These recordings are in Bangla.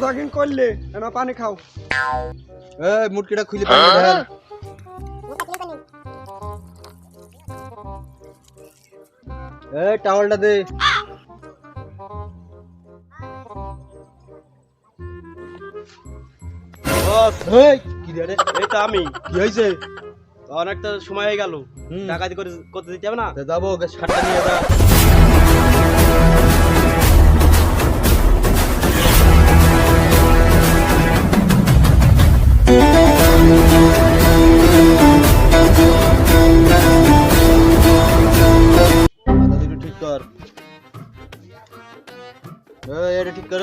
জগিং করলে না পানি খাও। এই মুটকিটা খুলে পানি ঢাল। এই টাওয়ালটা দে। বস এই কি রে? এই তো আমি। কি হইছে? অনেকটা সময় হয়ে গেল, ডাকাতি করতে দিতে হবে না? যাবো শার্টটা নিয়ে যা। ঠিক কর। এটা ঠিক কর।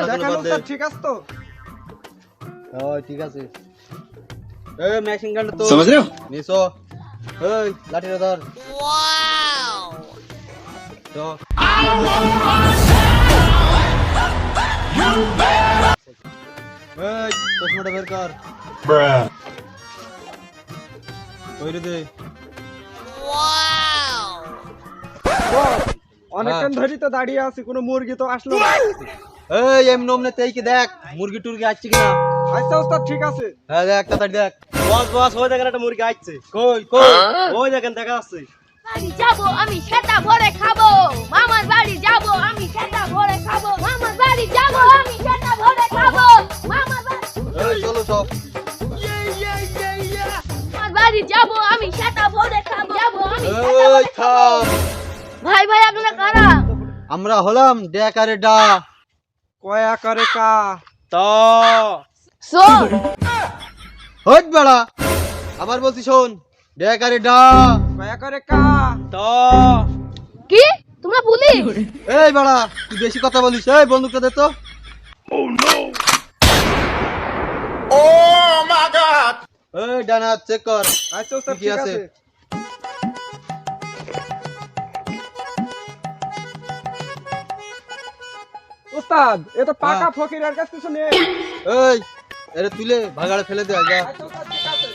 দেখেন স্যার ঠিক আছে তো? ঠিক আছে। মেশিন গানটা তো समझ रहे हो? নিছো। লাঠিটা ধর। চশমাটা বের কর। কইরে দে। অনেকক্ষণ ধরে তো দাঁড়িয়ে আছি, কোনো মুরগি তো আসলো না। এমনি অমনে তেইকে দেখ মুরগি টুরগি আসছে কিনা। আচ্ছা ওস্তাদ ঠিক আছে। হ্যাঁ দেখ তাড়াতাড়ি দেখ। বস বস ওই দেখেন একটা মুরগি আসছে। কই কই? ওই দেখেন দেখা যাচ্ছে। বাড়ি যাবো আমি সেটা ভরে খাবো, মামার বাড়ি যাবো আমি সেটা ভরে খাবো, মামার বাড়ি যাবো আমি সেটা ভরে খাবো, মামার চলো সব। বাড়ি যাবো আমি সেটা ভরে খাবো, যাবো আমি সেটা এই ভরে খাবো। থাম। ভাই ভাই আপনারা কারা? আমরা হলাম ডেকারে ডা। কয়া করে কা? তো শোন হট বেড়া, আবার বলছি শোন, ডেকারে ডা। কয়া করে কা? তো কি তোমরা পুলিশ? এই বেড়া তুই বেশি কথা বলিস। এই বন্দুকটা দে তো। এই ডানা চেক কর। আচ্ছা ওস্তাদ কি ঠিক আছে? আছে। ওস্তাদ এ তো পাকা ফকিরের কাছে কিছু নেই। এই এরে তুলে ভাগাড়ে ফেলে দে যা। আচ্ছা ওস্তাদ ঠিক আছে।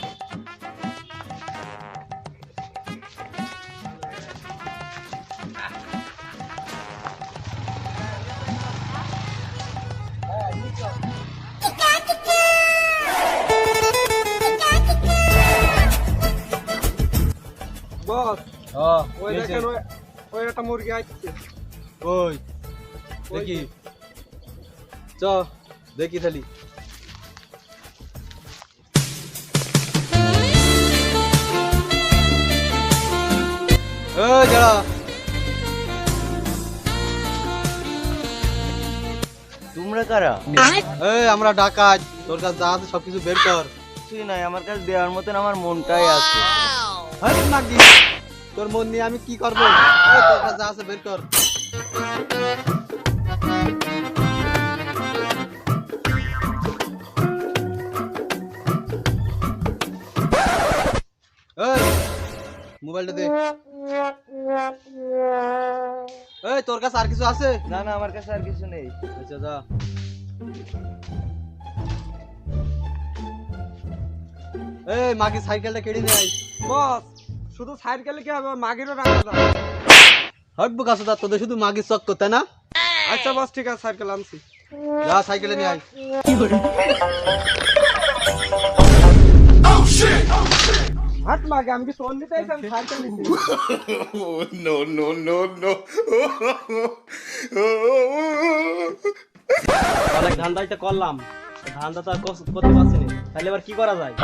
বস ওই দেখেন ওই একটা মুরগি আসছে। ওই দেখি চ দেখি থালি। যারা তোমরা কারা? আমরা ডাকাত। তোর কাছে যা আছে সবকিছু বের কর। কিছুই নাই আমার কাছে দেওয়ার মতন, আমার মনটাই আছে। হাত নাকি তোর মন নিয়ে আমি কি করবো? তোর কাছে যা আছে বের কর। মোবাইলটা দে। তোর কাছে আর কিছু আছে? না না আমার কাছে আর কিছু নেই। আচ্ছা যা। মাগি সাইকেলটা কেড়ে নেয়। বস শুধু সাইকেলে কি হবে, মাগিরও রাখা যাবে। হটবো কাছে দা, তোদের শুধু মাগি চক করতে না। আচ্ছা বস ঠিক আছে, সাইকেল আনছি। যা সাইকেলে নিয়ে আয়। হাত মাগে আমি কি সোন দিতে আইছি, আমি সাইকেল নিছি। No, no, no, no. অনেক ধান্দাটা করলাম, ধান্দা তো আর করতে পারছি না, তাহলে এবার কি করা যায়?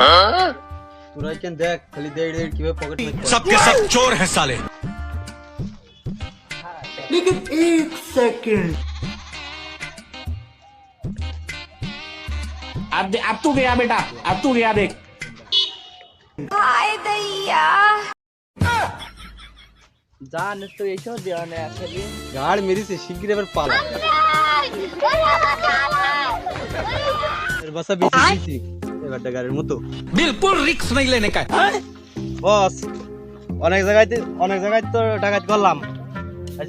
তোরা কেন দেখ খালি দেড় দেড় কিভাবে পকেট মারছে। सबके सब चोर हैं साले. लेकिन एक सेकंड. अब तू गया बेटा, अब तू गया देख. হায় দইয়া জানিস তো এইসব দেওয়া নেই আসলে। গাড় মেরিছে শিগগির এবার পালা। এর বাসা বেশি বেশি এবার গাড়ির মতো। बिल्कुल रिक्स नहीं लेने का. বস অনেক জায়গায় তো ডাকাতি করলাম,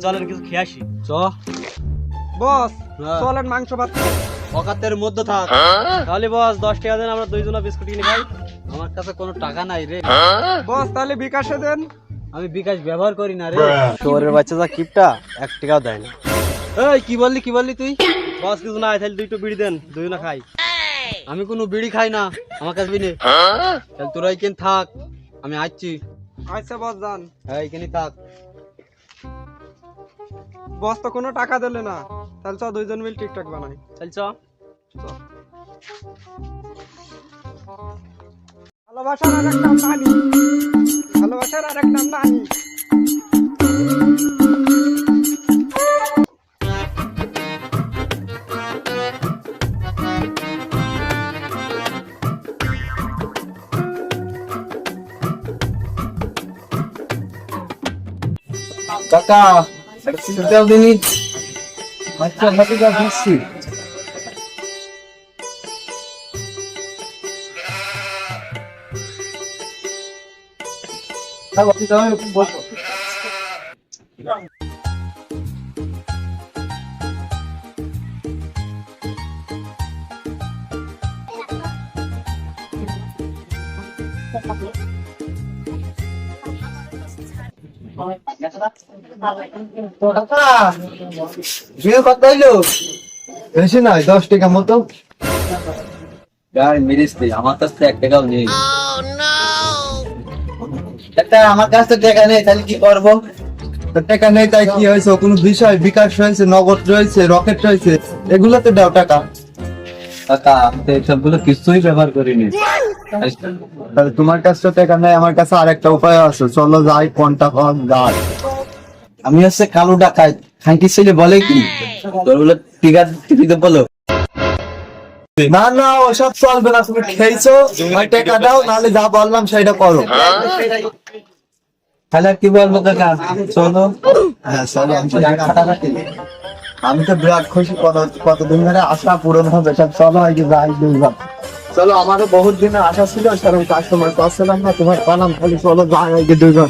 চলেন কিছু খেয়ে আসি। চ বস হ্যাঁ। চলেন মাংস ভাত খাই। অকাতের মধ্যে থাক। তাহলে বস 10 টাকা দেন, আমরা দুইজনা বিস্কুট কিনে খাই। আমার কাছে কোনো টাকা নাই রে। বস তাহলে বিকাশে দেন। আমি বিকাশ ব্যবহার করি না রে। শহরের বাচ্চা যা কিপটা 1 টাকাও দেয় না। এই কি বললি তুই? বস কিছু নাই, তাহলে দুইটো বিড়ি দেন, দুজনে খাই। আমি কোনো বিড়ি খাই না, আমার কাছে বিনে। তাহলে তোরা এখানে থাক, আমি আসছি। আচ্ছা বস যান। হ্যাঁ এখানে থাক। বস তো কোনো টাকা দিলে না, তাহলে চ দুইজন মিল টিকটক বানাই। চল চ। ভালোবাসার আর এক নাম নানি, ভালোবাসার আর এক নাম নানি। কাকা সিগন্যাল দিনি। আচ্ছা হাতে যা দিচ্ছি। বসো। বিয়ে কত হইলো? বেশি নয়, 10 টাকা মতো। গাড়ি মেরিস দে, আমার কাছ থেকে 1 টাকাও নেই। আমার কাছ তো টাকা নেই, তাহলে কি করবো? টাকা নেই তাই কি হয়েছে? কোনো বিষয় বিকাশ রয়েছে, নগদ রয়েছে, রকেট রয়েছে, এগুলোতে দাও টাকা। কাকা আমি তো সবগুলো কিছুই ব্যবহার করিনি। তাহলে তোমার কাছে তো টাকা নেই, আমার কাছে আরেকটা উপায় আছে, চলো যাই কোনটা কম যাই। আমি হচ্ছে কালো ডাকাত, খাইটি ছেলে বলে কি তোর বলে টিকা টিপিতে বলো। না না ওসব চলবে না, তুমি খেয়েছো, ওই টাকা দাও, নাহলে যা বললাম সেটা করো। তাহলে আর কি বলবো কাকা, চলো। হ্যাঁ চলো, আমি তো বিরাট খুশি, কতদিন ধরে আশা পূরণ হবে সব। চলো আগে যাই দুইবার। চলো, আমারও বহুত দিনের আশা ছিল, সেরকম কাস্টমার পাচ্ছিলাম না, তোমার পালাম খালি। চলো যাই আগে দুইবার।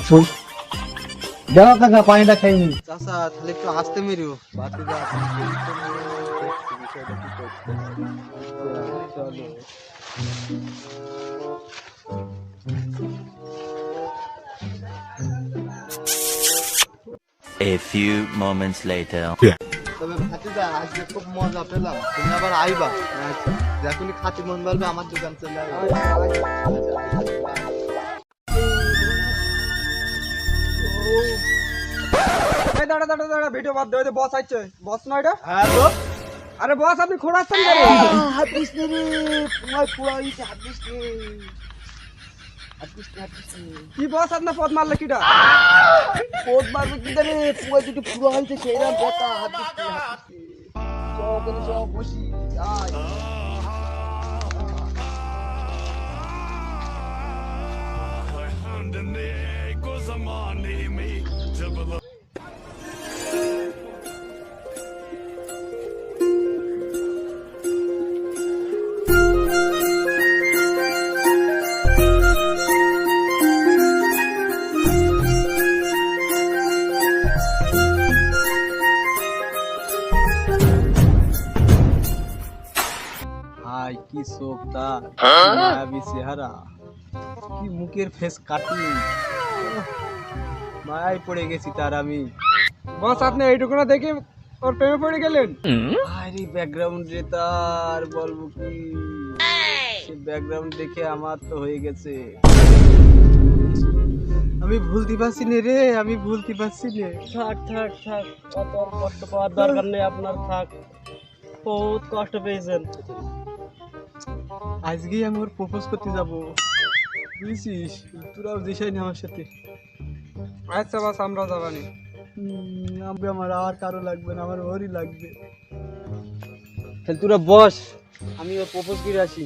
যাও কাকা, পানিটা খাইনি। চাচা তাহলে একটু আসতে মেরিও। A few moments later. তবে ভাতিজা আজকে খুব মজা পেলাম, তুমি আবার আইবা। আচ্ছা যখনই খাতি মন বলবে আমার দোকান চলে আসবে। এই দাঁড়া দাঁড়া দাঁড়া, ভিডিও বাদ দে, বস আসছে। বস না এটা? হ্যাঁ তো আরে বস আপনি খোঁড়াচ্ছেন কেন? কি বস আপনার পথ মারলে কিটা? পদ মারবে কি জানে, পুরো যদি পুরো হইছে সেইরকম কথা। হাত দিচ্ছি চল চল বসি আয়। ভাই কি চোখ তার, মায়াবী চেহারা, কি মুখের ফেস কাটিং, মায়ায় পড়ে গেছি তার আমি। বস আপনি এইটুকু না দেখে ওর প্রেমে পড়ে গেলেন? আরে ব্যাকগ্রাউন্ড রে তার বলবো কি, সে ব্যাকগ্রাউন্ড দেখে আমার তো হয়ে গেছে। আমি ভুলতে পারছি না রে, আমি ভুলতে পারছি না। থাক থাক থাক, অত আর কষ্ট পাওয়ার দরকার নেই আপনার, থাক। বহুত কষ্ট পেয়েছেন। আজকেই আমি ওর প্রপোজ করতে যাবো, বুঝছিস? তোরাও যেসাই না আমার সাথে। আচ্ছা বস আমরাও যাবানি। আমার আর কারো লাগবে না, আমার ওরই লাগবে। তাহলে তোরা বস, আমি ওর প্রপোজ করে আসি।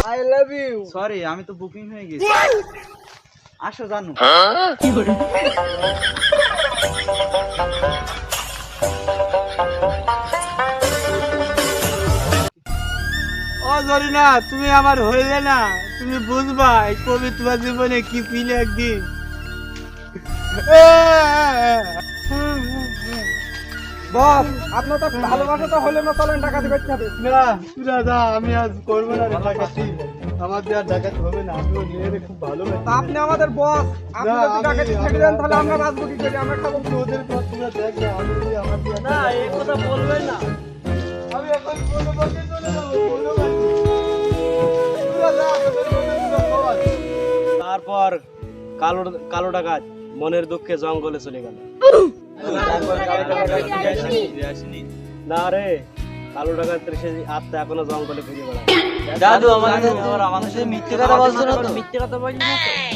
I love you. সরি, আমি তো বুকিং হয়ে গেছি। আসো জানো। ও জরিনা, তুমি আমার হইলে না, তুমি বুঝবা এই পবিত্র জীবনে কি ফিল একদিন। বস আপনার তো ভালোবাসা তো হলে না, চলেন টাকা দিতে হবে। না তুই যা, আমি আজ করবো না রে টাকা। আমার দেওয়ার ডাকাত হবে না, আমি ওই মেয়েরে খুব ভালোবাসি। তা আপনি আমাদের বস, আপনি না, যদি আমি- ডাকাতি ছেড়ে দেন তাহলে আমরা বাঁচবো কি করে? আমরা খাবো কি? ওদের পর তোমরা দেখবে, আমি যদি আমার দেওয়ার না, এই কথা বলবেন না। আমি এখন কোনো বাকি চলে যাবো, কোনো বাকি। তোরা যা, তোদের মধ্যে তোরা খাওয়া। তারপর কালো কালো ডাকাত মনের দুঃখে জঙ্গলে চলে গেল। না রে, কালো ডাকাতের সে আত্মা এখনো জঙ্গলে ঘুরে বেড়ায়। দাদু আমাদের সাথে মিথ্যে কথা বলছো না তো? মিথ্যে কথা বললি না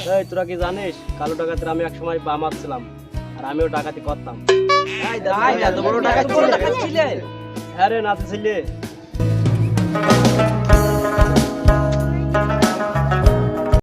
তো? এই তোরা কি জানিস কালো ডাকাতের আমি এক সময় বামাত ছিলাম, আর আমিও ডাকাতি করতাম। এত বড় ডাকাত ছিলে? হ্যাঁ রে, নাতি ছিলে।